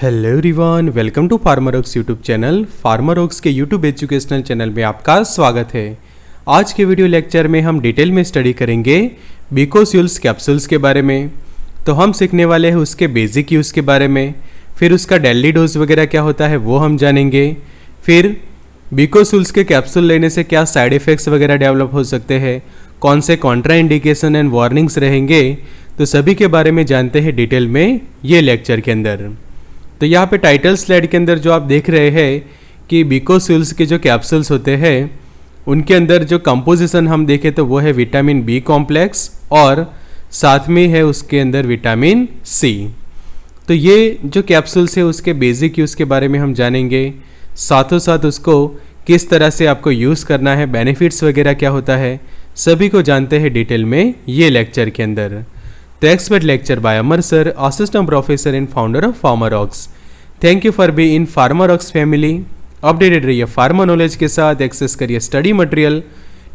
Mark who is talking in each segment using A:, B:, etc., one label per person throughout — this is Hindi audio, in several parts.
A: Hello everyone, welcome to Pharmarox YouTube channel. Pharmarox के यूट्यूब एजुकेशनल चैनल में आपका स्वागत है। आज के वीडियो लेक्चर में हम डिटेल में स्टडी करेंगे बिकोस्यूल्स कैप्सूल्स के बारे में। तो हम सीखने वाले हैं उसके बेसिक यूज़ के बारे में, फिर उसका डेली डोज वगैरह क्या होता है वो हम जानेंगे। फिर बिकोस्यूल्स के कैप्सूल लेने से क्या साइड इफ़ेक्ट्स वगैरह डेवलप हो सकते हैं, कौन से कॉन्ट्रा इंडिकेशन एंड वार्निंग्स रहेंगे, तो सभी के बारे में जानते हैं डिटेल में ये लेक्चर के अंदर। तो यहाँ पे टाइटल स्लाइड के अंदर जो आप देख रहे हैं कि बिकोस्यूल्स के जो कैप्सूल्स होते हैं उनके अंदर जो कंपोजिशन हम देखें तो वो है विटामिन बी कॉम्प्लेक्स और साथ में है उसके अंदर विटामिन सी। तो ये जो कैप्सूल्स है उसके बेसिक यूज़ के बारे में हम जानेंगे, साथों साथ उसको किस तरह से आपको यूज़ करना है, बेनिफिट्स वगैरह क्या होता है, सभी को जानते हैं डिटेल में ये लेक्चर के अंदर। The expert lecture by Amar sir, assistant professor and founder of Pharmarox। Thank you for being Pharmarox family. Updated रहिए फार्मा नॉलेज के साथ, एक्सेस करिए study material,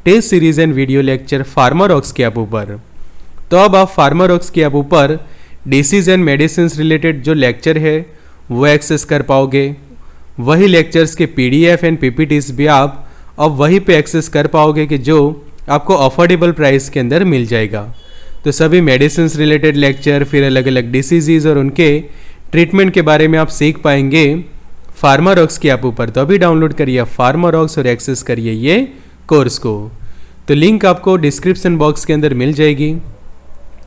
A: test series and video lecture Pharmarox के ऐप ऊपर। तो अब आप फार्मारॉक्स के ऐप ऊपर डिसीज एंड मेडिसिन रिलेटेड जो लेक्चर है वो एक्सेस कर पाओगे। वही लेक्चर्स के PDF एंड PPTs भी आप अब वहीं पे एक्सेस कर पाओगे कि जो आपको अफोर्डेबल प्राइस के अंदर मिल जाएगा। तो सभी मेडिसिन रिलेटेड लेक्चर, फिर अलग अलग डिसीज़ और उनके ट्रीटमेंट के बारे में आप सीख पाएंगे फार्मारॉक्स के ऐप ऊपर। तो अभी डाउनलोड करिए फार्मारॉक्स और एक्सेस करिए ये कोर्स को। तो लिंक आपको डिस्क्रिप्शन बॉक्स के अंदर मिल जाएगी,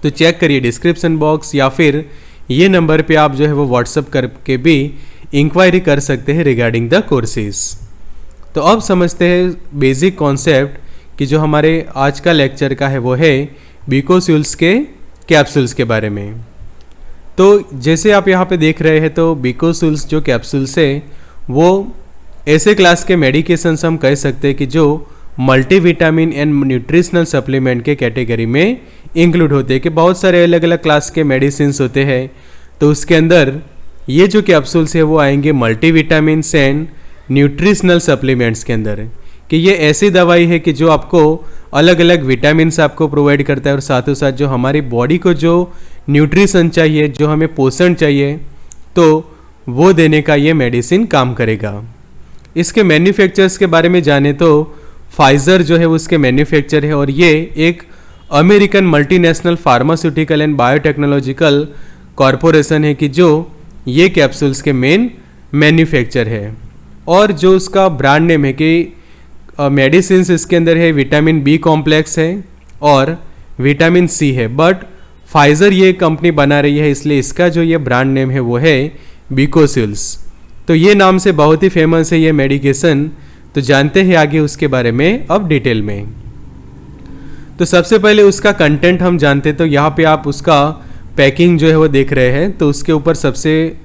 A: तो चेक करिए डिस्क्रिप्शन बॉक्स, या फिर ये नंबर पे आप जो है वो व्हाट्सअप करके भी इंक्वायरी कर सकते हैं रिगार्डिंग द कोर्सेज। तो अब समझते हैं बेसिक कॉन्सेप्ट कि जो हमारे आज का लेक्चर का है वो है बिकोस्यूल्स के कैप्सूल्स के बारे में। तो जैसे आप यहाँ पे देख रहे हैं तो बिकोस्यूल्स जो कैप्सूल्स है वो ऐसे क्लास के मेडिकेशंस हम कह सकते हैं कि जो मल्टीविटामिन एंड न्यूट्रिशनल सप्लीमेंट के कैटेगरी में इंक्लूड होते हैं, कि बहुत सारे अलग अलग क्लास के मेडिसिन्स होते हैं। तो उसके अंदर ये जो कैप्सूल्स है वो आएंगे मल्टीविटामिन एंड न्यूट्रिशनल सप्लीमेंट्स के अंदर, कि ये ऐसी दवाई है कि जो आपको अलग अलग विटामिन आपको प्रोवाइड करता है और साथ ही साथ जो हमारी बॉडी को जो न्यूट्रिशन चाहिए, जो हमें पोषण चाहिए, तो वो देने का ये मेडिसिन काम करेगा। इसके मैन्युफैक्चरर्स के बारे में जाने तो फाइजर जो है उसके मैन्युफैक्चर है और ये एक American multinational pharmaceutical and biotechnological corporation है कि जो ये कैप्सूल्स के मेन मैन्युफैक्चर है। और जो उसका ब्रांड नेम है कि मेडिसिन इसके अंदर है विटामिन बी कॉम्प्लेक्स है और विटामिन सी है, बट फाइजर ये कंपनी बना रही है इसलिए इसका जो ये ब्रांड नेम है वो है बिकोस्यूल्स। तो ये नाम से बहुत ही फेमस है ये मेडिकेशन। तो जानते हैं आगे उसके बारे में अब डिटेल में। तो सबसे पहले उसका कंटेंट हम जानते, तो यहाँ पे आप उसका पैकिंग जो है वो देख रहे हैं। तो उसके ऊपर सबसे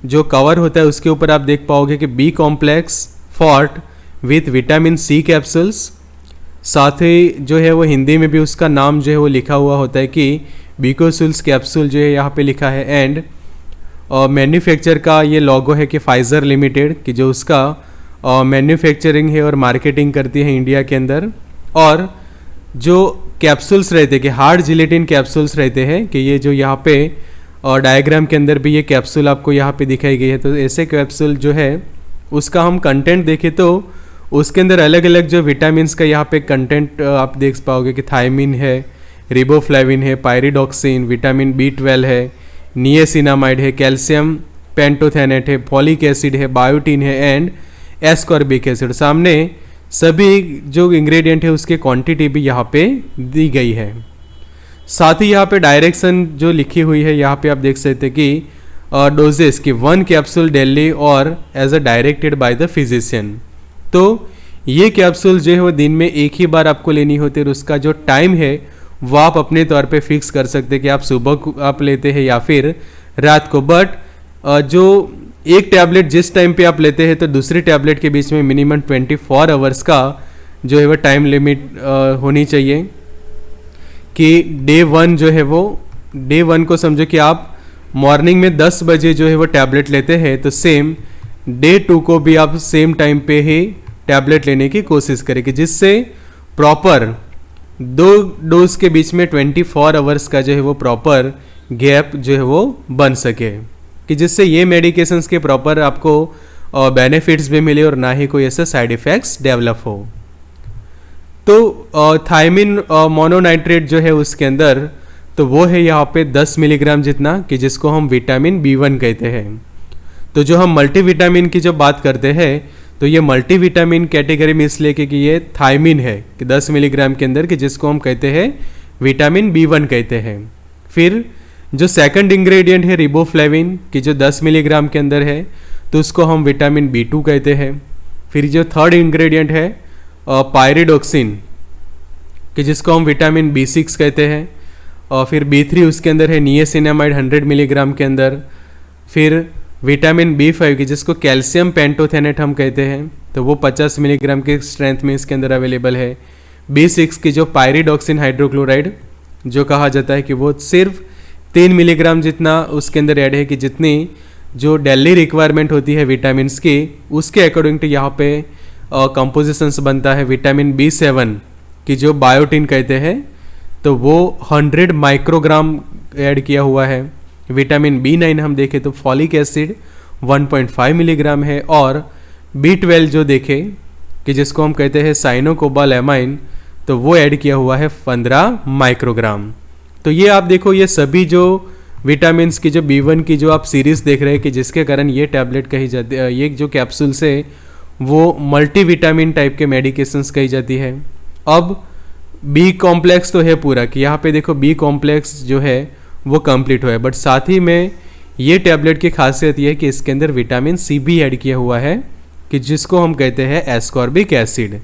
A: जो कवर होता है उसके ऊपर आप देख पाओगे कि B complex forte with vitamin C capsules. साथ ही जो है वो हिंदी में भी उसका नाम जो है वो लिखा हुआ होता है कि बिकोस्यूल्स कैप्सूल जो है यहाँ पे लिखा है। एंड मैन्युफैक्चर का ये लोगो है कि फाइजर लिमिटेड, कि जो उसका मैन्युफैक्चरिंग है और मार्केटिंग करती है इंडिया के अंदर। और जो कैप्सूल्स रहते हैं कि हार्ड जिलेटिन कैप्सूल्स रहते हैं, कि ये जो यहाँ पे और डायग्राम के अंदर भी ये कैप्सूल आपको यहाँ पे दिखाई गई है। तो ऐसे कैप्सूल जो है उसका हम कंटेंट देखें तो उसके अंदर अलग अलग जो विटामिन्स का यहाँ पे कंटेंट आप देख पाओगे कि थायमिन है, रिबोफ्लेविन है, पायरिडॉक्सिन, विटामिन B12 है, निएसिनामाइड है, कैल्शियम पेंटोथेनेट है, फॉलिक एसिड है, बायोटीन है एंड एस्कॉर्बिक एसिड। सामने सभी जो इंग्रेडिएंट है उसके क्वांटिटी भी यहाँ पे दी गई है। साथ ही यहाँ पे डायरेक्शन जो लिखी हुई है यहाँ पे आप देख सकते हैं कि डोजेस की 1 कैप्सूल डेली और as a directed by the physician. तो ये कैप्सूल जो है वो दिन में एक ही बार आपको लेनी होती है और उसका जो टाइम है वो आप अपने तौर पे फिक्स कर सकते हैं कि आप सुबह को आप लेते हैं या फिर रात को। बट जो एक टैबलेट जिस टाइम पे आप लेते हैं तो दूसरी टैबलेट के बीच में मिनिमम 24 आवर्स का जो है वो टाइम लिमिट होनी चाहिए। कि डे 1 जो है वो डे 1 को समझो कि आप मॉर्निंग में 10 बजे जो है वो टैबलेट लेते हैं, तो सेम डे 2 को भी आप सेम टाइम पे ही टैबलेट लेने की कोशिश करें, कि जिससे प्रॉपर 2 डोज के बीच में 24 आवर्स का जो है वो प्रॉपर गैप जो है वो बन सके। कि जिससे ये मेडिकेशंस के प्रॉपर आपको बेनिफिट्स भी मिले और ना ही कोई ऐसा साइड इफ़ेक्ट्स डेवलप हो। तो थायमिन मोनोनाइट्रेट जो है उसके अंदर, तो वो है यहाँ पे 10 मिलीग्राम जितना, कि जिसको हम विटामिन B1 कहते हैं। तो जो हम मल्टीविटामिन की जब बात करते हैं तो ये मल्टीविटामिन कैटेगरी में इसलिए कि ये थायमिन है कि 10 मिलीग्राम के अंदर, कि जिसको हम कहते हैं विटामिन B1 कहते हैं। फिर जो सेकंड इंग्रेडिएंट है रिबोफ्लेविन, कि जो 10 मिलीग्राम के अंदर है, तो उसको हम विटामिन B2 कहते हैं। फिर जो थर्ड इंग्रेडिएंट है पायरिडोक्सिन, कि जिसको हम विटामिन B6 कहते हैं। और फिर B3 उसके अंदर है नियासिनामाइड 100 मिलीग्राम के अंदर। फिर विटामिन B5 की जिसको कैल्शियम पेंटोथेनेट हम कहते हैं, तो वो 50 मिलीग्राम के स्ट्रेंथ में इसके अंदर अवेलेबल है। B6 की जो पायरिडोक्सिन हाइड्रोक्लोराइड जो कहा जाता है कि वो सिर्फ 3 मिलीग्राम जितना उसके अंदर ऐड है, कि जितनी जो डेली रिक्वायरमेंट होती है विटामिन्स की उसके अकॉर्डिंग टू यहाँ पे कंपोजिशंस बनता है। विटामिन B7 की जो बायोटिन कहते हैं, तो वो 100 माइक्रोग्राम ऐड किया हुआ है। विटामिन B9 हम देखें तो फॉलिक एसिड 1.5 मिलीग्राम है। और B12 जो देखें कि जिसको हम कहते हैं साइनोकोबालामाइन, तो वो ऐड किया हुआ है 15 माइक्रोग्राम। तो ये आप देखो, ये सभी जो विटामिन्स की जो B1 की जो आप सीरीज़ देख रहे हैं, कि जिसके कारण ये टैबलेट कही जाती है, ये जो कैप्सूल्स है वो मल्टीविटामिन टाइप के मेडिकेशंस कही जाती है। अब B कॉम्प्लेक्स तो है पूरा, कि यहाँ पे देखो B कॉम्प्लेक्स जो है वो कंप्लीट हुआ है, बट साथ ही में ये टैबलेट की खासियत ये है कि इसके अंदर विटामिन C भी ऐड किया हुआ है, कि जिसको हम कहते हैं एस्कॉर्बिक एसिड।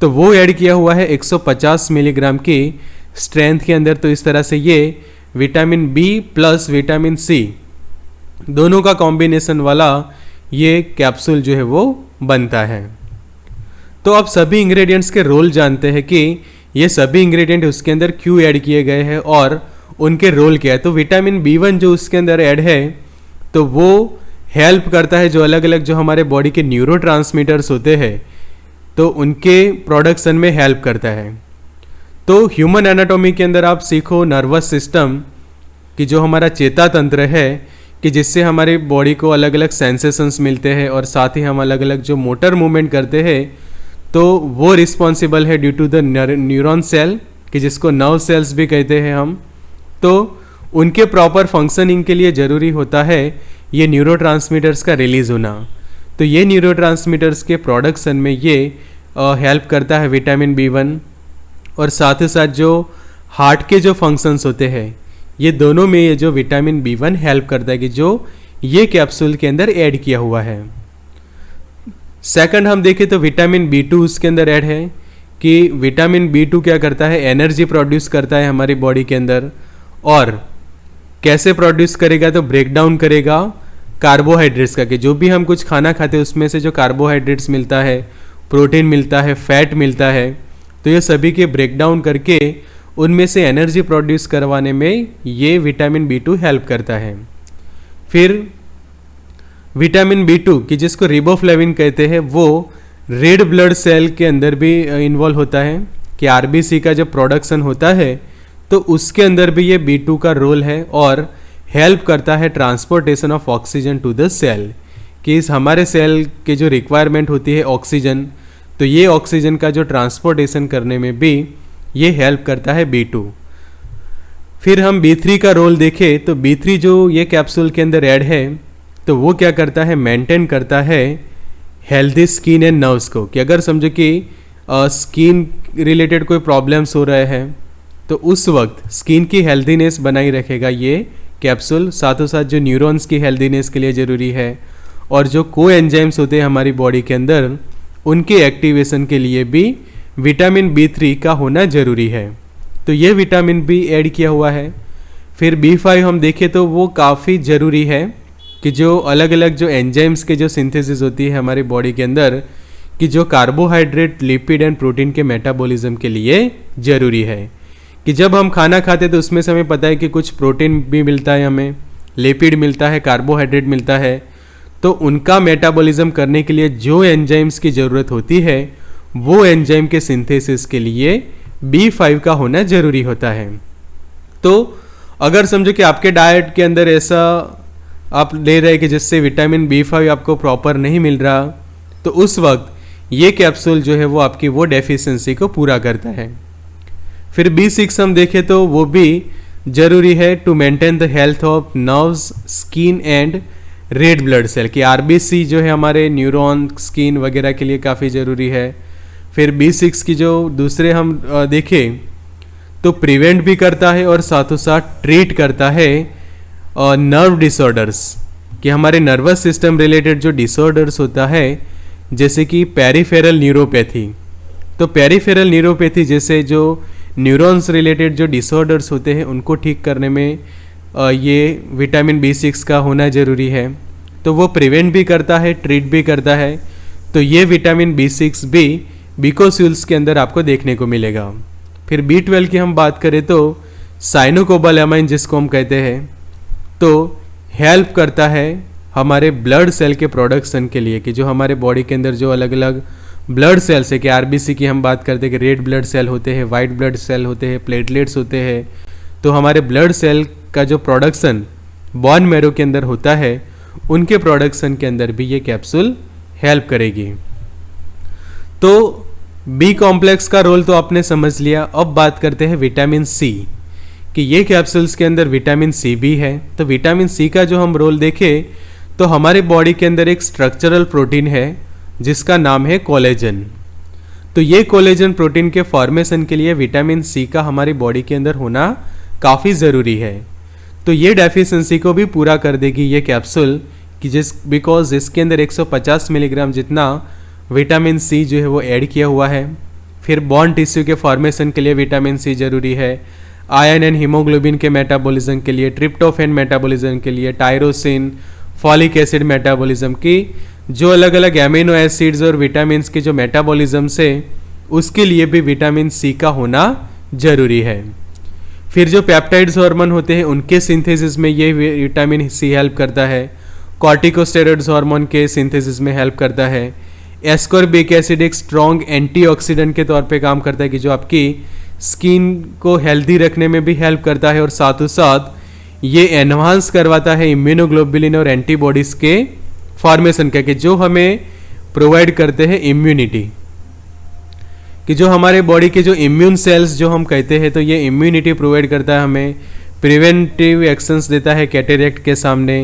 A: तो वो ऐड किया हुआ है 150 मिलीग्राम की स्ट्रेंथ के अंदर। तो इस तरह से ये vitamin B plus vitamin C दोनों का कॉम्बिनेशन वाला ये कैप्सूल जो है वो बनता है। तो आप सभी इंग्रेडिएंट्स के रोल जानते हैं कि ये सभी इंग्रेडिएंट उसके अंदर क्यों ऐड किए गए हैं और उनके रोल क्या है। तो विटामिन B1 जो उसके अंदर ऐड है, तो वो हेल्प करता है जो अलग अलग जो हमारे बॉडी के न्यूरोट्रांसमीटर्स होते हैं, तो उनके प्रोडक्शन में हेल्प करता है। तो ह्यूमन एनाटॉमी के अंदर आप सीखो नर्वस सिस्टम कि जो हमारा चेता तंत्र है, कि जिससे हमारी बॉडी को अलग अलग सेंसेशंस मिलते हैं और साथ ही हम अलग अलग जो मोटर मूवमेंट करते हैं, तो वो रिस्पॉन्सिबल है due to the neuron cell, कि जिसको नर्व सेल्स भी कहते हैं हम। तो उनके प्रॉपर फंक्शनिंग के लिए ज़रूरी होता है ये न्यूरोट्रांसमीटर्स का रिलीज़ होना। तो ये न्यूरोट्रांसमीटर्स के प्रोडक्शन में ये हेल्प करता है विटामिन B1। और साथ ही साथ जो हार्ट के जो फंक्शंस होते हैं, ये दोनों में ये जो विटामिन B1 हेल्प करता है, कि जो ये कैप्सूल के अंदर ऐड किया हुआ है। सेकंड हम देखें तो विटामिन B2 उसके अंदर ऐड है, कि विटामिन B2 क्या करता है, एनर्जी प्रोड्यूस करता है हमारी बॉडी के अंदर। और कैसे प्रोड्यूस करेगा, तो ब्रेक डाउन करेगा कार्बोहाइड्रेट्स का, कि जो भी हम कुछ खाना खाते हैं उसमें से जो कार्बोहाइड्रेट्स मिलता है, प्रोटीन मिलता है, फैट मिलता है, तो ये सभी के ब्रेक डाउन करके उनमें से एनर्जी प्रोड्यूस करवाने में ये विटामिन B2 हेल्प करता है। फिर विटामिन B2 कि जिसको रिबोफ्लेविन कहते हैं, वो रेड ब्लड सेल के अंदर भी इन्वॉल्व होता है, कि RBC का जो प्रोडक्शन होता है तो उसके अंदर भी ये B2 का रोल है और हेल्प करता है transportation of oxygen to the cell, कि इस हमारे सेल के जो रिक्वायरमेंट होती है ऑक्सीजन, तो ये ऑक्सीजन का जो ट्रांसपोर्टेशन करने में भी ये हेल्प करता है B2। फिर हम B3 का रोल देखें तो B3 जो ये कैप्सूल के अंदर ऐड है, तो वो क्या करता है, मेंटेन करता है हेल्दी स्किन एंड नर्व्स को, कि अगर समझो कि स्किन रिलेटेड कोई प्रॉब्लम्स हो रहे हैं तो उस वक्त स्किन की हेल्दीनेस बनाई रखेगा ये कैप्सूल। साथों साथ जो न्यूरॉन्स की हेल्दीनेस के लिए ज़रूरी है और जो को एंजाइम्स होते हैं हमारी बॉडी के अंदर, उनके एक्टिवेशन के लिए भी विटामिन B3 का होना ज़रूरी है। तो ये विटामिन B ऐड किया हुआ है। फिर B5 हम देखें तो वो काफ़ी ज़रूरी है, कि जो अलग अलग जो एंजाइम्स के जो सिंथेसिस होती है हमारी बॉडी के अंदर, कि जो कार्बोहाइड्रेट, लिपिड एंड प्रोटीन के मेटाबॉलिज्म के लिए ज़रूरी है। कि जब हम खाना खाते तो उसमें से हमें पता है कि कुछ प्रोटीन भी मिलता है, हमें लिपिड मिलता है, कार्बोहाइड्रेट मिलता है, तो उनका मेटाबॉलिज्म करने के लिए जो एंजाइम्स की ज़रूरत होती है, वो एंजाइम के सिंथेसिस के लिए B5 का होना ज़रूरी होता है। तो अगर समझो कि आपके डाइट के अंदर ऐसा आप ले रहे हैं कि जिससे विटामिन B5 आपको प्रॉपर नहीं मिल रहा, तो उस वक्त ये कैप्सूल जो है वो आपकी वो डेफिशिएंसी को पूरा करता है। फिर B6 हम देखें तो वो भी ज़रूरी है to maintain the health of nerves, skin and red blood cell की RBC जो है हमारे न्यूरॉन, स्किन वगैरह के लिए काफ़ी ज़रूरी है। फिर B6 की जो दूसरे हम देखें तो प्रिवेंट भी करता है और साथों साथ ट्रीट करता है नर्व डिसऑर्डर्स, कि हमारे नर्वस सिस्टम रिलेटेड जो डिसऑर्डर्स होता है जैसे कि पेरिफेरल न्यूरोपैथी। तो पेरिफेरल न्यूरोपैथी जैसे जो न्यूरॉन्स रिलेटेड जो डिसऑर्डर्स होते हैं उनको ठीक करने में ये विटामिन B6 का होना ज़रूरी है। तो वो प्रिवेंट भी करता है, ट्रीट भी करता है। तो ये विटामिन B6 भी बीकोस्यूल्स के अंदर आपको देखने को मिलेगा। फिर B12 की हम बात करें तो साइनोकोबालामाइन जिसको हम कहते हैं, तो हेल्प करता है हमारे ब्लड सेल के प्रोडक्शन के लिए, कि जो हमारे बॉडी के अंदर जो अलग अलग ब्लड सेल्स है, कि RBC की हम बात करते हैं कि रेड ब्लड सेल होते हैं, वाइट ब्लड सेल होते हैं, प्लेटलेट्स होते हैं। तो हमारे ब्लड सेल का जो प्रोडक्शन बोन मैरो के अंदर होता है उनके प्रोडक्शन के अंदर भी ये कैप्सूल हेल्प करेगी। तो B कॉम्प्लेक्स का रोल तो आपने समझ लिया। अब बात करते हैं विटामिन C, कि ये कैप्सूल्स के अंदर विटामिन C भी है। तो विटामिन C का जो हम रोल देखें तो हमारे बॉडी के अंदर एक स्ट्रक्चरल प्रोटीन है जिसका नाम है कोलेजन। तो ये कोलेजन प्रोटीन के फॉर्मेशन के लिए विटामिन C का हमारी बॉडी के अंदर होना काफ़ी ज़रूरी है। तो ये डेफिशिएंसी को भी पूरा कर देगी ये कैप्सूल, कि बिकॉज इसके अंदर 150 मिलीग्राम जितना विटामिन C जो है वो ऐड किया हुआ है। फिर बॉन टिश्यू के फॉर्मेशन के लिए विटामिन C ज़रूरी है, आयरन एंड हीमोग्लोबिन के मेटाबॉलिज्म के लिए, ट्रिप्टोफैन मेटाबॉलिज्म के लिए, टायरोसिन, फॉलिक एसिड मेटाबॉलिज्म की जो अलग अलग एमिनो एसिड्स और विटामिन के जो मेटाबॉलिज्म से उसके लिए भी विटामिन C का होना ज़रूरी है। फिर जो पेप्टाइड्स हार्मोन होते हैं उनके सिंथेसिस में ये विटामिन C हेल्प करता है। कॉर्टिकोस्टेरॉइड्स हार्मोन के सिंथेसिस में हेल्प करता है। एस्कॉर्बिक एसिड एक स्ट्रॉन्ग एंटीऑक्सीडेंट के तौर पे काम करता है, कि जो आपकी स्किन को हेल्दी रखने में भी हेल्प करता है, और साथों साथ ये एनहांस करवाता है इम्यूनोग्लोबुलिन और एंटीबॉडीज़ के फॉर्मेशन का, कि जो हमें प्रोवाइड करते हैं इम्यूनिटी, कि जो हमारे बॉडी के जो इम्यून सेल्स जो हम कहते हैं, तो ये इम्यूनिटी प्रोवाइड करता है हमें। प्रिवेंटिव एक्शंस देता है कैटेरेक्ट के सामने,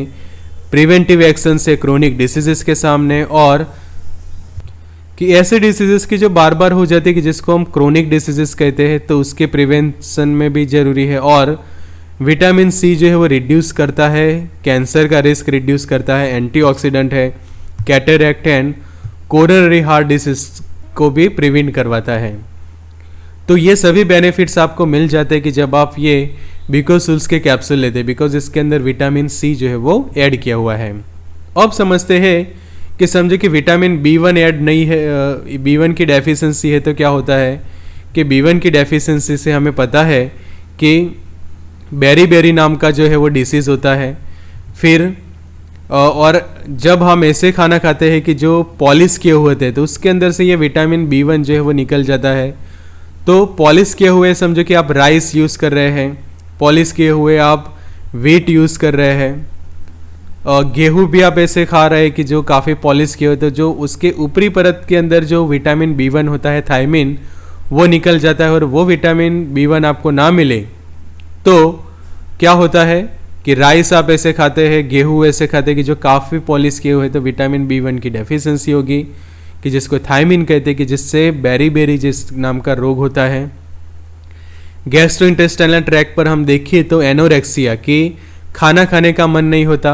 A: प्रिवेंटिव एक्शन से क्रोनिक डिसीजेस के सामने, और कि ऐसे डिसीजेस की जो बार बार हो जाती है कि जिसको हम क्रोनिक डिसीजेस कहते हैं, तो उसके प्रिवेंशन में भी ज़रूरी है। और विटामिन C जो है वो रिड्यूस करता है कैंसर का रिस्क, रिड्यूस करता है, एंटीऑक्सीडेंट है, कैटेरेक्ट एंड कोरोनरी हार्ट डिसीज को भी प्रिवेंट करवाता है। तो ये सभी बेनिफिट्स आपको मिल जाते हैं कि जब आप ये बीकोस्यूल्स के कैप्सूल लेते हैं, बिकॉज इसके अंदर विटामिन C जो है वो ऐड किया हुआ है। अब समझते हैं कि समझे कि विटामिन B1 ऐड नहीं है, B1 की डेफिशिएंसी है, तो क्या होता है कि B1 की डेफिशिएंसी से हमें पता है कि बेरी नाम का जो है वो डिसीज़ होता है। फिर और जब हम ऐसे खाना खाते हैं कि जो पॉलिश किए हुए थे, तो उसके अंदर से ये विटामिन B1 जो है वो निकल जाता है। तो पॉलिश किए हुए समझो कि आप राइस यूज़ कर रहे हैं, पॉलिश किए हुए आप व्हीट यूज़ कर रहे हैं, और गेहूँ भी आप ऐसे खा रहे हैं कि जो काफ़ी पॉलिश किए हुए, तो जो उसके ऊपरी परत के अंदर जो विटामिन B1 होता है, थायमिन, वो निकल जाता है। और वो विटामिन B1 आपको ना मिले तो क्या होता है कि राइस आप ऐसे खाते हैं, गेहूँ ऐसे खाते हैं कि जो काफ़ी पॉलिश किए हुए, तो विटामिन B1 की डेफिशिएंसी होगी, कि जिसको थायमिन कहते हैं, कि जिससे बेरी जिस नाम का रोग होता है। गैस्ट्रोइंटेस्टाइनल ट्रैक पर हम देखिए तो एनोरेक्सिया, कि खाना खाने का मन नहीं होता,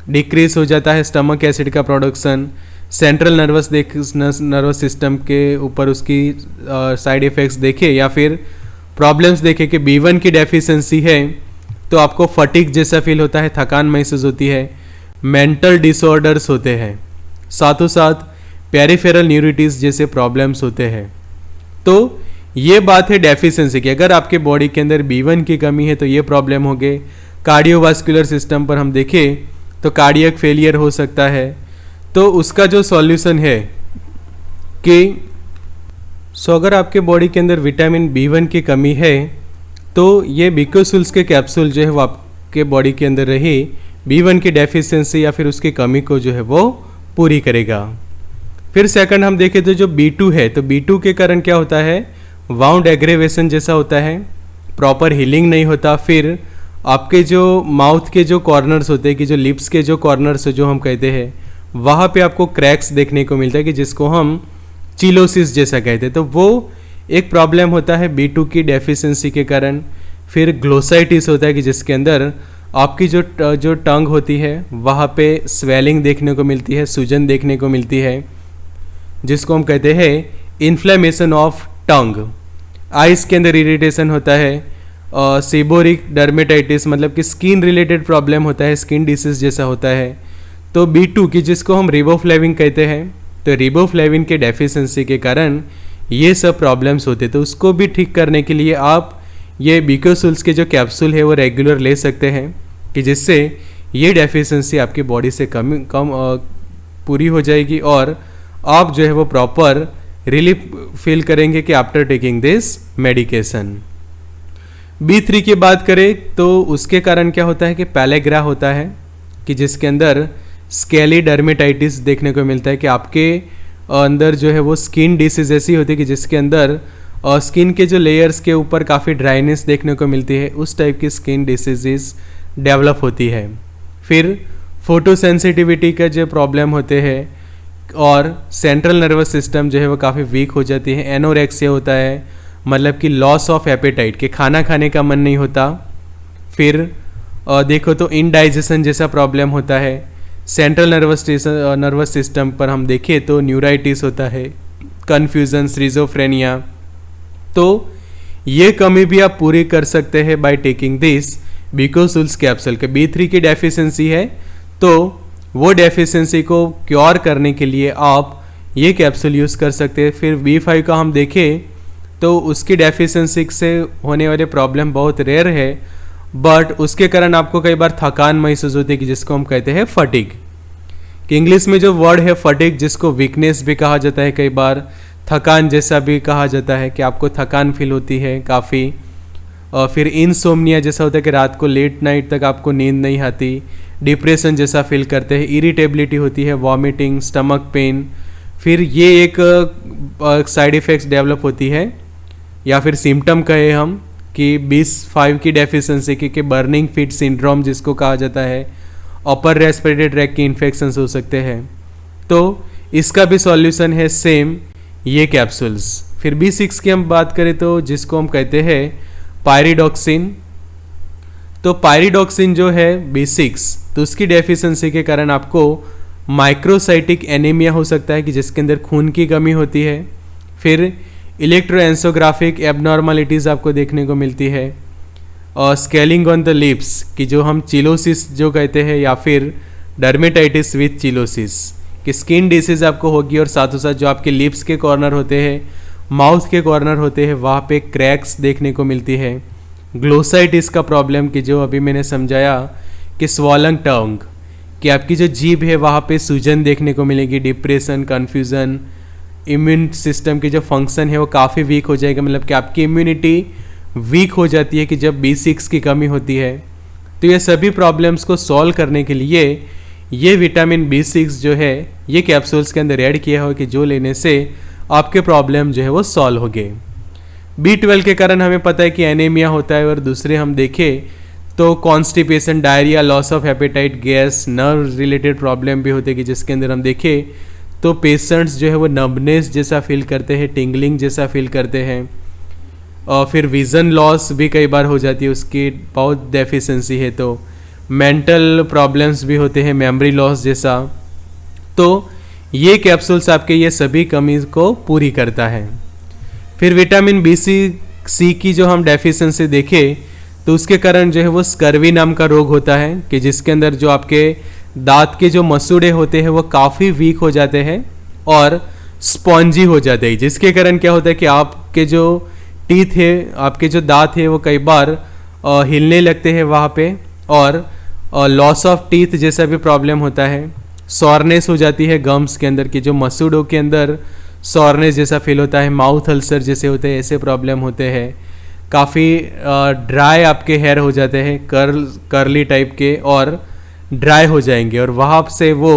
A: डिक्रीज हो जाता है स्टमक एसिड का प्रोडक्शन, सेंट्रल नर्वस सिस्टम के ऊपर उसकी साइड इफ़ेक्ट्स देखे, या फिर प्रॉब्लम्स देखे कि B1 की डेफिशिएंसी है तो आपको फटीग जैसा फील होता है, थकान महसूस होती है, मेंटल डिसऑर्डर्स होते हैं, साथों साथ पेरिफेरल न्यूरिटीज़ जैसे प्रॉब्लम्स होते हैं। तो ये बात है डेफिशिएंसी की। अगर आपके बॉडी के अंदर B1 की कमी है तो ये प्रॉब्लम हो गए। कार्डियोवास्कुलर सिस्टम पर हम देखें तो कार्डियक फेलियर हो सकता है। तो उसका जो सॉल्यूशन है कि अगर आपके बॉडी के अंदर विटामिन B1 की कमी है तो ये बीकोस्यूल्स के कैप्सूल जो है वो आपके बॉडी के अंदर रही B1 की डेफिशिएंसी या फिर उसकी कमी को जो है वो पूरी करेगा। फिर सेकंड हम देखें तो जो B2 है, तो B2 के कारण क्या होता है, वाउंड एग्रेवेशन जैसा होता है, प्रॉपर हीलिंग नहीं होता। फिर आपके जो माउथ के जो कॉर्नर्स होते हैं कि जो लिप्स के जो कॉर्नर्स जो हम कहते हैं वहाँ पे आपको क्रैक्स देखने को मिलता है कि जिसको हम चिलोसिस जैसा कहते हैं। तो वो एक प्रॉब्लम होता है B2 की डेफिशिएंसी के कारण। फिर ग्लोसाइटिस होता है कि जिसके अंदर आपकी जो टंग होती है वहाँ पे स्वेलिंग देखने को मिलती है, सूजन देखने को मिलती है, जिसको हम कहते हैं इन्फ्लेमेशन ऑफ टंग। आइस के अंदर इरिटेशन होता है, सेबोरिक डर्मेटाइटिस मतलब कि स्किन रिलेटेड प्रॉब्लम होता है, स्किन डिसीज जैसा होता है। तो B2 की जिसको हम रिबोफ्लेविन कहते हैं, तो रिबोफ्लेविन के डेफिशिएंसी के कारण ये सब प्रॉब्लम्स होते हैं। तो उसको भी ठीक करने के लिए आप ये बीकोसुल्स के जो कैप्सूल है वो रेगुलर ले सकते हैं कि जिससे ये डेफिशिएंसी आपकी बॉडी से कम पूरी हो जाएगी और आप जो है वो प्रॉपर रिलीफ फील करेंगे कि after taking this medication. B3 की बात करें तो उसके कारण क्या होता है कि पैलेग्रा होता है कि जिसके अंदर स्केली डर्मेटाइटिस देखने को मिलता है कि आपके अंदर जो है वो स्किन डिसीज ऐसी होती है कि जिसके अंदर स्किन के जो लेयर्स के ऊपर काफ़ी ड्राइनेस देखने को मिलती है, उस टाइप की स्किन डिसीजेस डेवलप होती है। फिर फोटो सेंसिटिविटी का जो प्रॉब्लम होते हैं और सेंट्रल नर्वस सिस्टम जो है वो काफ़ी वीक हो जाती है। एनोरेक्सिया होता है मतलब कि लॉस ऑफ एपेटाइट कि खाना खाने का मन नहीं होता। फिर देखो तो इनडाइजेशन जैसा प्रॉब्लम होता है। सेंट्रल नर्वस सिस्टम पर हम देखें तो न्यूराइटिस होता है, कन्फ्यूजन, स्किज़ोफ्रेनिया। तो ये कमी भी आप पूरी कर सकते हैं बाय टेकिंग दिस बीकोसुल्स कैप्सूल के। B3 की डेफिशिएंसी है तो वो डेफिशिएंसी को क्योर करने के लिए आप ये कैप्सूल यूज़ कर सकते हैं। फिर B5 का हम देखें तो उसकी डेफिशिएंसी से होने वाले प्रॉब्लम बहुत रेयर है, बट उसके कारण आपको कई बार थकान महसूस होती है कि जिसको हम कहते हैं फटीग, कि इंग्लिश में जो वर्ड है फटीग जिसको वीकनेस भी कहा जाता है, कई बार थकान जैसा भी कहा जाता है कि आपको थकान फील होती है काफ़ी। और फिर इनसोम्निया जैसा होता है कि रात को लेट नाइट तक आपको नींद नहीं आती, डिप्रेशन जैसा फील करते हैं, इरिटेबिलिटी होती है, वॉमिटिंग, स्टमक पेन। फिर ये एक साइड इफ़ेक्ट्स डेवलप होती है या फिर सिम्टम कहे हम कि B5 की डेफिशिएंसी की बर्निंग फीट सिंड्रोम जिसको कहा जाता है, अपर रेस्पिरेटरी ट्रैक की इन्फेक्शंस हो सकते हैं। तो इसका भी सॉल्यूशन है सेम ये कैप्सूल्स। फिर B6 की हम बात करें तो जिसको हम कहते हैं पायरिडॉक्सिन। तो पायरिडॉक्सिन जो है B6 तो उसकी डेफिशिएंसी के कारण आपको माइक्रोसाइटिक एनीमिया हो सकता है कि जिसके अंदर खून की कमी होती है। फिर इलेक्ट्रोएंसोग्राफिक एबनॉर्मलिटीज़ आपको देखने को मिलती है और स्केलिंग ऑन द लिप्स कि जो हम चिलोसिस जो कहते हैं या फिर डर्मेटाइटिस विथ चिलोसिस कि स्किन डिसीज आपको होगी और साथों साथ जो आपके लिप्स के कॉर्नर होते हैं, माउथ के कॉर्नर होते हैं, वहाँ पे क्रैक्स देखने को मिलती है। ग्लोसाइटिस का प्रॉब्लम कि जो अभी मैंने समझाया कि स्वॉलन टंग कि आपकी जो जीभ है वहाँ पे सूजन देखने को मिलेगी, डिप्रेशन, कन्फ्यूज़न, इम्यून सिस्टम की जो फंक्शन है वो काफ़ी वीक हो जाएगा, मतलब कि आपकी इम्यूनिटी वीक हो जाती है कि जब B6 की कमी होती है। तो ये सभी प्रॉब्लम्स को सॉल्व करने के लिए ये विटामिन B6 जो है ये कैप्सूल्स के अंदर ऐड किया हो कि जो लेने से आपके प्रॉब्लम जो है वो सॉल्व हो गए। B12 के कारण हमें पता है कि एनीमिया होता है और दूसरे हम देखें तो constipation, diarrhoea, loss of appetite, gas, nerve related problem भी होते हैं कि जिसके अंदर हम देखें तो पेशेंट्स जो है वो नंबनेस जैसा फील करते हैं, टिंगलिंग जैसा फील करते हैं और फिर विज़न लॉस भी कई बार हो जाती है, उसकी बहुत डेफिशिएंसी है। तो मेंटल प्रॉब्लम्स भी होते हैं, मेमोरी लॉस जैसा। तो ये कैप्सूल्स आपके ये सभी कमी को पूरी करता है। फिर विटामिन B6 की जो हम डेफिशिएंसी देखें तो उसके कारण जो है वो स्कर्वी नाम का रोग होता है कि जिसके अंदर जो आपके दांत के जो मसूड़े होते हैं वो काफ़ी वीक हो जाते हैं और स्पॉन्जी हो जाते हैं, जिसके कारण क्या होता है कि आपके जो टीथ है, आपके जो दांत है वो कई बार हिलने लगते हैं वहाँ पे और लॉस ऑफ टीथ जैसा भी प्रॉब्लम होता है। सॉरनेस हो जाती है गम्स के अंदर की जो मसूड़ों के अंदर सॉरनेस जैसा फील होता है, माउथ अल्सर जैसे होते हैं, ऐसे प्रॉब्लम होते हैं। काफ़ी ड्राई आपके हेयर हो जाते हैं, कर्ली टाइप के, और ड्राई हो जाएंगे और वहाँ से वो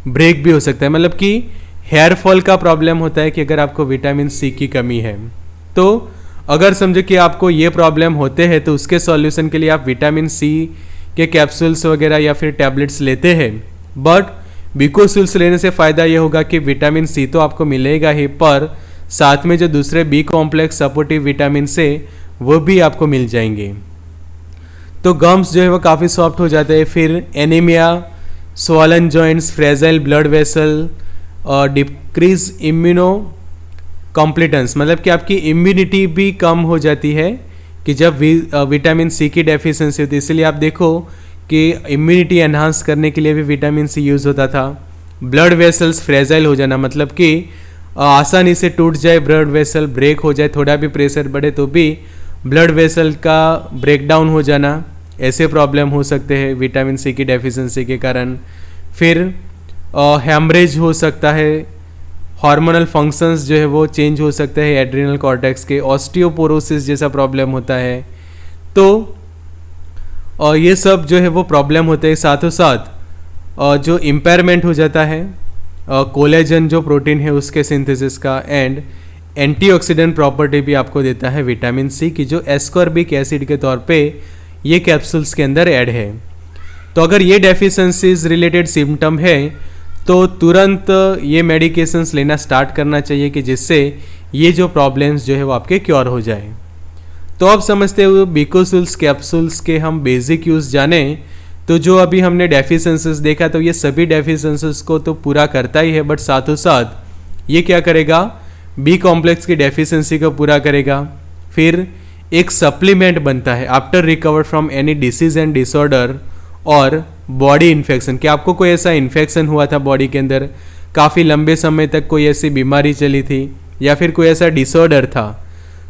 A: ब्रेक भी हो सकता है। मतलब कि हेयर फॉल का प्रॉब्लम होता है कि अगर आपको विटामिन सी की कमी है। तो अगर समझो कि आपको ये प्रॉब्लम होते हैं तो उसके सॉल्यूशन के लिए आप विटामिन सी के कैप्सूल्स वगैरह या फिर टैबलेट्स लेते हैं। बट बीकोसूल्स लेने से फ़ायदा ये होगा कि विटामिन सी तो आपको मिलेगा ही, पर साथ में जो दूसरे बी कॉम्प्लेक्स सपोर्टिव विटामिन से वो भी आपको मिल जाएंगे। तो गम्स जो है वो काफ़ी सॉफ्ट हो जाते हैं। फिर anaemia, swollen joints, fragile blood vessel और डिक्रीज इम्यूनो कॉम्प्लिटेंस, मतलब कि आपकी इम्यूनिटी भी कम हो जाती है कि जब विटामिन सी की डेफिशिएंसी होती है। इसलिए आप देखो कि इम्यूनिटी एनहांस करने के लिए भी विटामिन सी यूज़ होता था। ब्लड वेसल्स फ्रेजाइल हो जाना, मतलब कि आसानी से टूट जाए ब्लड वेसल, ब्रेक हो जाए, थोड़ा भी प्रेशर बढ़े तो भी ब्लड वेसल का ब्रेकडाउन हो जाना, ऐसे प्रॉब्लम हो सकते हैं विटामिन सी की डेफिशिएंसी के कारण। फिर हैमरेज हो सकता है, हार्मोनल फंक्शंस जो है वो चेंज हो सकते हैं एड्रिनल कॉर्टेक्स के, ऑस्टियोपोरोसिस जैसा प्रॉब्लम होता है। तो ये सब जो है वो प्रॉब्लम होते हैं। साथों साथ जो इम्पेयरमेंट हो जाता है कोलेजन जो प्रोटीन है उसके सिंथेसिस का, एंड एंटीऑक्सीडेंट प्रॉपर्टी भी आपको देता है विटामिन सी की, जो एस्कॉर्बिक एसिड के तौर पे ये कैप्सूल्स के अंदर ऐड है। तो अगर ये डेफिशिएंसीज रिलेटेड सिम्टम है तो तुरंत ये मेडिकेशंस लेना स्टार्ट करना चाहिए कि जिससे ये जो प्रॉब्लम्स जो है वो आपके क्योर हो जाए। तो अब समझते हुए बीकोसूल्स कैप्सूल्स के हम बेसिक यूज़ जाने, तो जो अभी हमने डेफिशिएंसीज देखा तो ये सभी डेफिशिएंसीज को तो पूरा करता ही है, बट साथों साथ ये क्या करेगा, बी कॉम्प्लेक्स की डेफिशिएंसी को पूरा करेगा। फिर एक सप्लीमेंट बनता है after recovered from any disease and disorder और बॉडी इन्फेक्शन, कि आपको कोई ऐसा इन्फेक्शन हुआ था बॉडी के अंदर, काफ़ी लंबे समय तक कोई ऐसी बीमारी चली थी या फिर कोई ऐसा डिसऑर्डर था,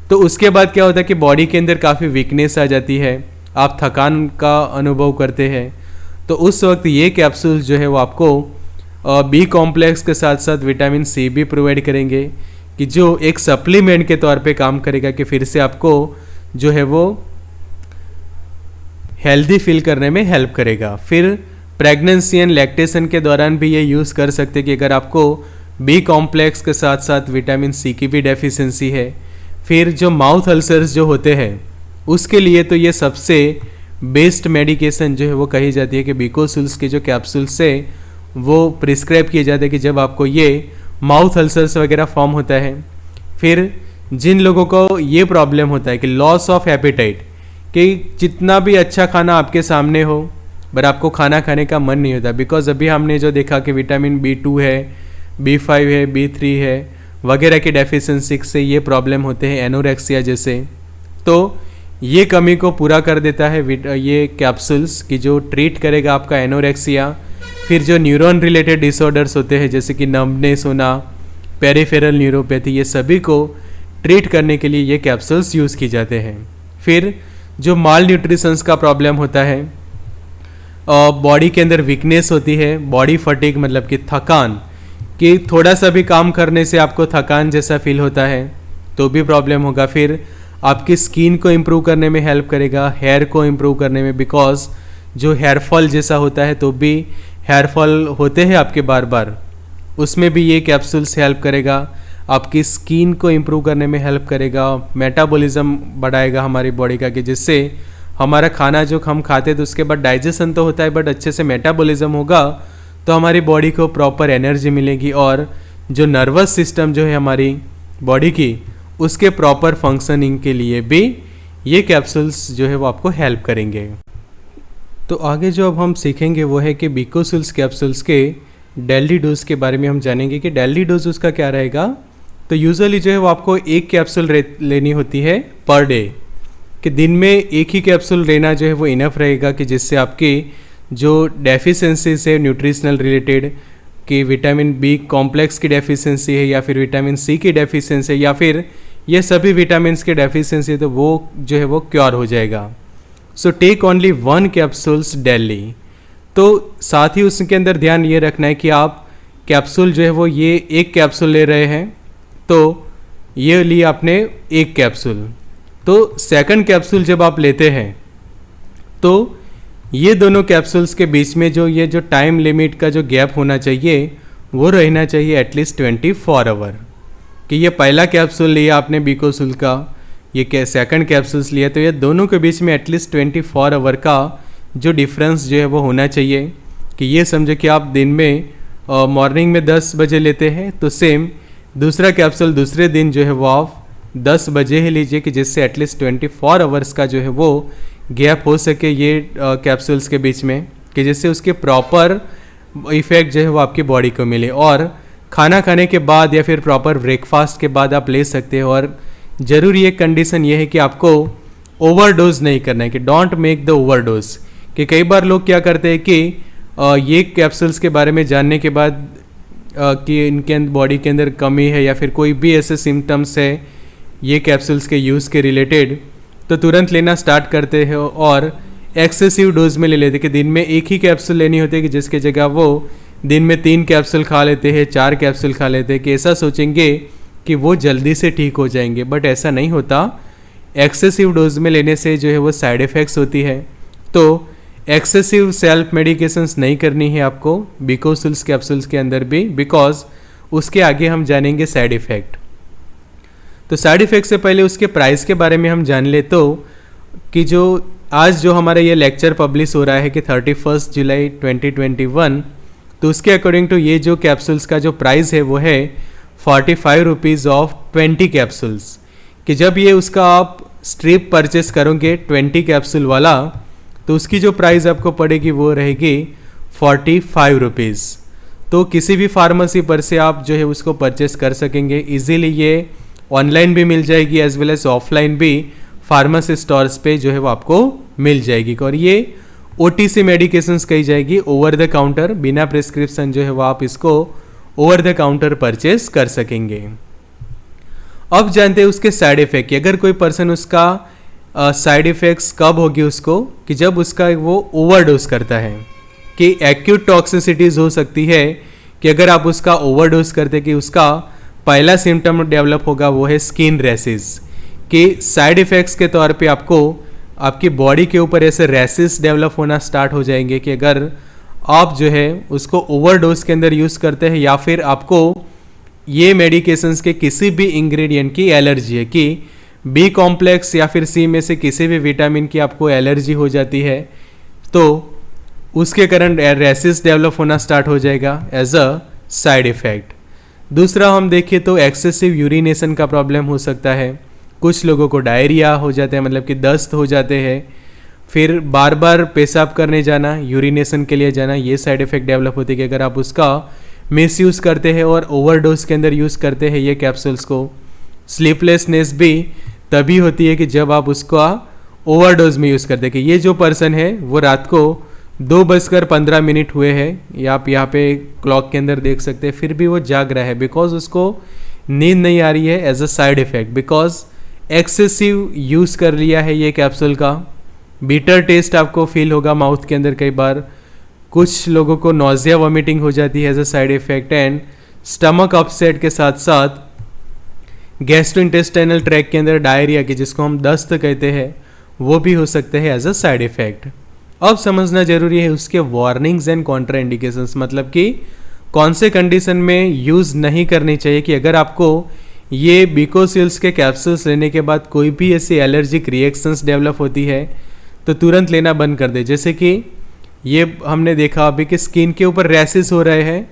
A: तो उसके बाद क्या होता है कि बॉडी के अंदर काफ़ी वीकनेस आ जाती है, आप थकान का अनुभव करते हैं। तो उस वक्त ये कैप्सूल्स जो है वो आपको बी कॉम्प्लेक्स के साथ साथ विटामिन सी भी प्रोवाइड करेंगे, कि जो एक सप्लीमेंट के तौर पे काम करेगा कि फिर से आपको जो है वो हेल्दी फील करने में हेल्प करेगा। फिर प्रेगनेंसी एंड लैक्टेशन के दौरान भी ये यूज़ कर सकते कि अगर आपको बी कॉम्प्लेक्स के साथ साथ विटामिन सी की भी डेफिशिएंसी है। फिर जो माउथ अल्सर्स जो होते हैं उसके लिए तो ये सबसे बेस्ट मेडिकेशन जो है वो कही जाती है कि बीकोसूल्स के जो कैप्सूल्स से वो प्रिस्क्राइब किए जाते हैं कि जब आपको ये माउथ अल्सर्स वगैरह फॉर्म होता है। फिर जिन लोगों को ये प्रॉब्लम होता है कि लॉस ऑफ एपेटाइट, कि जितना भी अच्छा खाना आपके सामने हो बट आपको खाना खाने का मन नहीं होता, बिकॉज अभी हमने जो देखा कि विटामिन B2 है, B5 है, B3 है वगैरह की डेफिशिएंसी से ये प्रॉब्लम होते हैं, एनोरेक्सिया जैसे। तो ये कमी को पूरा कर देता है ये कैप्सूल्स, कि जो ट्रीट करेगा आपका एनोरेक्सिया। फिर जो न्यूरॉन रिलेटेड डिसऑर्डर्स होते हैं जैसे कि नम्बनेस होना, पेरिफेरल न्यूरोपैथी, ये सभी को ट्रीट करने के लिए ये कैप्सूल्स यूज़ की जाते हैं। फिर जो माल न्यूट्रिशंस का प्रॉब्लम होता है, बॉडी के अंदर वीकनेस होती है, बॉडी फटीग मतलब कि थकान, कि थोड़ा सा भी काम करने से आपको थकान जैसा फील होता है तो भी प्रॉब्लम होगा। फिर आपकी स्किन को इम्प्रूव करने में हेल्प करेगा, हेयर को इम्प्रूव करने में, बिकॉज जो हेयर फॉल जैसा होता है तो भी हेयर फॉल होते हैं आपके बार बार, उसमें भी ये कैप्सूल्स हेल्प करेगा। आपकी स्किन को इम्प्रूव करने में हेल्प करेगा, मेटाबॉलिज्म बढ़ाएगा हमारी बॉडी का, कि जिससे हमारा खाना जो हम खाते तो उसके बाद डाइजेशन तो होता है बट अच्छे से मेटाबॉलिज्म होगा तो हमारी बॉडी को प्रॉपर एनर्जी मिलेगी, और जो नर्वस सिस्टम जो है हमारी बॉडी की उसके प्रॉपर फंक्शनिंग के लिए भी ये कैप्सूल्स जो है वो आपको हेल्प करेंगे। तो आगे जो अब हम सीखेंगे वो है कि बीकोसूल्स कैप्सूल्स के डेली डोज के बारे में हम जानेंगे कि डेली डोज उसका क्या रहेगा। तो यूजुअली जो है वो आपको एक कैप्सूल लेनी होती है पर डे, कि दिन में एक ही कैप्सूल लेना जो है वो इनफ रहेगा, कि जिससे आपकी जो डेफिशिएंसीज है न्यूट्रिशनल रिलेटेड, कि विटामिन बी कॉम्प्लेक्स की डेफिशिएंसी है या फिर विटामिन सी की डेफिशिएंसी है या फिर ये सभी विटामिन्स की डेफिशिएंसी है, तो वो जो है वो क्योर हो जाएगा। So take only 1 capsules daily. तो साथ ही उसके अंदर ध्यान ये रखना है कि आप कैप्सूल जो है वो ये एक कैप्सूल ले रहे हैं तो ये लिए आपने एक कैप्सूल, तो सेकंड कैप्सूल जब आप लेते हैं तो ये दोनों कैप्सूल्स के बीच में जो टाइम लिमिट का जो गैप होना चाहिए वो रहना चाहिए एटलीस्ट 24 आवर। कि ये पहला कैप्सूल लिया आपने बीकोसुल का, ये सेकंड कैप्सूल्स लिया, तो ये दोनों के बीच में एटलीस्ट 24 आवर का जो डिफरेंस जो है वो होना चाहिए। कि ये समझो कि आप दिन में मॉर्निंग में 10 बजे लेते हैं, तो सेम दूसरा कैप्सूल दूसरे दिन जो है वो आप 10 बजे ही लीजिए, कि जिससे एटलीस्ट 24 आवर्स का जो है वो गैप हो सके ये कैप्सूल्स के बीच में, कि जिससे उसके प्रॉपर इफेक्ट जो है वो आपकी बॉडी को मिले। और खाना खाने के बाद या फिर प्रॉपर ब्रेकफास्ट के बाद आप ले सकते हो। और ज़रूरी एक कंडीशन ये है कि आपको ओवरडोज नहीं करना है, कि डोंट मेक द ओवरडोज। कि कई बार लोग क्या करते हैं कि ये कैप्सूल्स के बारे में जानने के बाद कि इनके बॉडी के अंदर कमी है या फिर कोई भी ऐसे सिम्टम्स है ये कैप्सूल्स के यूज़ के रिलेटेड, तो तुरंत लेना स्टार्ट करते हैं और एक्सेसिव डोज में ले लेते हैं। कि दिन में एक ही कैप्सूल लेनी होती है, कि जिसके जगह वो दिन में 3 कैप्सूल खा लेते हैं, 4 कैप्सूल खा लेते हैं, कि ऐसा सोचेंगे कि वो जल्दी से ठीक हो जाएंगे, बट ऐसा नहीं होता। एक्सेसिव डोज में लेने से जो है वो साइड इफ़ेक्ट्स होती है। तो एक्सेसिव सेल्फ मेडिकेशंस नहीं करनी है आपको बीकोसुल्स कैप्सूल्स के अंदर भी, बिकॉज उसके आगे हम जानेंगे साइड इफ़ेक्ट। तो साइड इफ़ेक्ट से पहले उसके प्राइस के बारे में हम जान ले, तो कि आज जो हमारा ये लेक्चर पब्लिश हो रहा है कि 31 जुलाई 2021, तो उसके अकॉर्डिंग टू ये जो कैप्सूल्स का जो प्राइस है वो है 45 रुपीज़ ऑफ 20 कैप्सूल्स। कि जब ये उसका आप स्ट्रिप परचेस करोगे 20 कैप्सूल वाला, तो उसकी जो प्राइस आपको पड़ेगी वो रहेगी 45 रुपीज़। तो किसी भी फार्मेसी पर से आप जो है उसको परचेस कर सकेंगे इजीली। ये ऑनलाइन भी मिल जाएगी एज वेल एज ऑफलाइन भी फार्मेसी स्टोर्स पे जो है वो आपको मिल जाएगी। और ये OTC मेडिकेशंस कही जाएगी, ओवर द काउंटर, बिना प्रिस्क्रिप्शन जो है वो आप इसको ओवर द काउंटर परचेस कर सकेंगे। अब जानते हैं उसके साइड इफ़ेक्ट। अगर कोई पर्सन उसका साइड इफ़ेक्ट्स कब होगी उसको, कि जब उसका वो ओवरडोज करता है। कि एक्यूट टॉक्सिसिटीज़ हो सकती है कि अगर आप उसका ओवरडोज करते, कि उसका पहला सिम्टम डेवलप होगा वो है स्किन रैसेस। कि साइड इफ़ेक्ट्स के तौर पे आपको आपकी बॉडी के ऊपर ऐसे रैसेस डेवलप होना स्टार्ट हो जाएंगे, कि अगर आप जो है उसको ओवरडोज के अंदर यूज़ करते हैं या फिर आपको ये मेडिकेशंस के किसी भी इंग्रेडिएंट की एलर्जी है, कि B कॉम्प्लेक्स या फिर C में से किसी भी विटामिन की आपको एलर्जी हो जाती है, तो उसके कारण रैसेस डेवलप होना स्टार्ट हो जाएगा एज अ साइड इफ़ेक्ट। दूसरा हम देखें तो एक्सेसिव यूरिनेशन का प्रॉब्लम हो सकता है। कुछ लोगों को डायरिया हो जाता है, मतलब कि दस्त हो जाते हैं। फिर बार बार पेशाब करने जाना, यूरिनेशन के लिए जाना, ये साइड इफ़ेक्ट डेवलप होती है कि अगर आप उसका मिसयूज़ करते हैं और ओवरडोज के अंदर यूज़ करते हैं ये कैप्सूल्स को। स्लीपलेसनेस भी तभी होती है कि जब आप उसका ओवरडोज में यूज़ करते हैं। कि ये जो पर्सन है वो रात को 2:15 हुए हैं, या आप यहाँ पे क्लॉक के अंदर देख सकते हैं, फिर भी वो जाग रहा है, बिकॉज उसको नींद नहीं आ रही है as a side effect, because excessive use कर लिया है ये कैप्सूल का। बीटर टेस्ट आपको फील होगा माउथ के अंदर कई बार। कुछ लोगों को नोजिया वॉमिटिंग हो जाती है as a side effect, and stomach upset के साथ साथ गैस्ट्रोइंटेस्टाइनल ट्रैक के अंदर डायरिया, की जिसको हम दस्त कहते हैं, वो भी हो सकते हैं एज अ साइड इफ़ेक्ट। अब समझना जरूरी है उसके वार्निंग्स एंड कॉन्ट्रा इंडिकेशंस, मतलब कि कौन से कंडीशन में यूज़ नहीं करनी चाहिए। कि अगर आपको ये बीकोसिल्स के कैप्सूल्स लेने के बाद कोई भी ऐसी एलर्जिक रिएक्शंस डेवलप होती है, तो तुरंत लेना बंद कर दे। जैसे कि ये हमने देखा अभी कि स्किन के ऊपर रैसेस हो रहे हैं,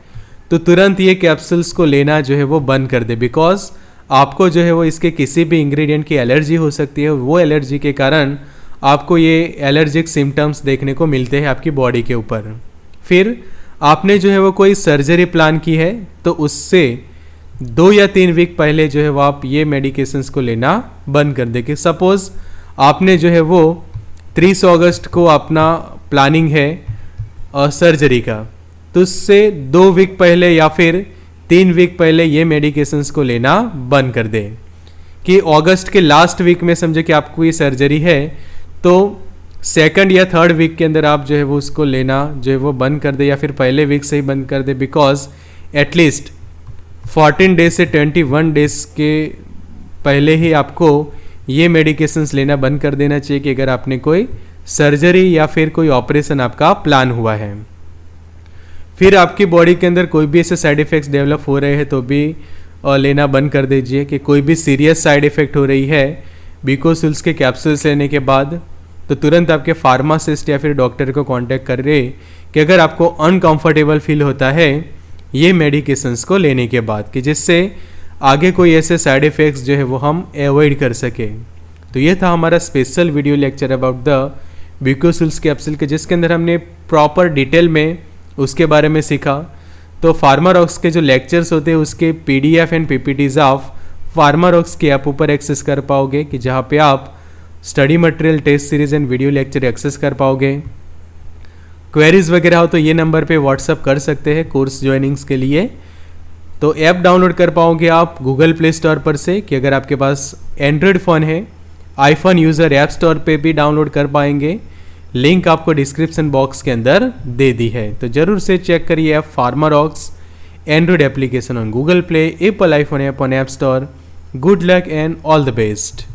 A: तो तुरंत ये कैप्सूल्स को लेना जो है वो बंद कर दे, बिकॉज आपको जो है वो इसके किसी भी इंग्रेडिएंट की एलर्जी हो सकती है। वो एलर्जी के कारण आपको ये एलर्जिक सिम्टम्स देखने को मिलते हैं आपकी बॉडी के ऊपर। फिर आपने जो है वो कोई सर्जरी प्लान की है, तो उससे 2 या 3 वीक पहले जो है वो आप ये मेडिकेशंस को लेना बंद कर दें। कि सपोज़ आपने जो है वो 30 अगस्त को अपना प्लानिंग है सर्जरी का, तो उससे 2 वीक पहले या फिर 3 वीक पहले ये मेडिकेशंस को लेना बंद कर दें। कि अगस्त के लास्ट वीक में समझे कि आपको ये सर्जरी है, तो 2nd या 3rd वीक के अंदर आप जो है वो उसको लेना जो है वो बंद कर दे, या फिर पहले वीक से ही बंद कर दे, बिकॉज एटलीस्ट 14 डेज से 21 डेज के पहले ही आपको ये मेडिकेशंस लेना बंद कर देना चाहिए कि अगर आपने कोई सर्जरी या फिर कोई ऑपरेशन आपका प्लान हुआ है। फिर आपकी बॉडी के अंदर कोई भी ऐसे साइड इफ़ेक्ट्स डेवलप हो रहे हैं तो भी लेना बंद कर दीजिए। कि कोई भी सीरियस साइड इफ़ेक्ट हो रही है बीकोसिल्स के कैप्सूल्स लेने के बाद, तो तुरंत आपके फार्मासिस्ट या फिर डॉक्टर को कांटेक्ट कर रहे कि अगर आपको अनकंफर्टेबल फील होता है ये मेडिकेशंस को लेने के बाद, कि जिससे आगे कोई ऐसे साइड इफ़ेक्ट्स जो है वो हम अवॉइड कर सके। तो ये था हमारा special video lecture about the बीकोसिल्स कैप्सूल के, जिसके अंदर हमने प्रॉपर डिटेल में उसके बारे में सीखा। तो फार्मारॉक्स के जो लेक्चर्स होते हैं उसके PDF एंड PPTs आप फार्मारॉक्स के ऐप ऊपर एक्सेस कर पाओगे, कि जहाँ पे आप study material, test series and video lecture access कर पाओगे। क्वेरीज वगैरह हो तो ये नंबर पे व्हाट्सअप कर सकते हैं कोर्स ज्वाइनिंग्स के लिए। तो ऐप डाउनलोड कर पाओगे आप गूगल प्ले स्टोर पर से, कि अगर आपके पास एंड्रॉयड फ़ोन है, आईफोन यूज़र ऐप स्टोर पे भी डाउनलोड कर पाएंगे। लिंक आपको डिस्क्रिप्शन बॉक्स के अंदर दे दी है। तो ज़रूर से चेक करिए app Pharmarocks Android application on Google play, Apple iPhone app on app store. Good luck and all the best.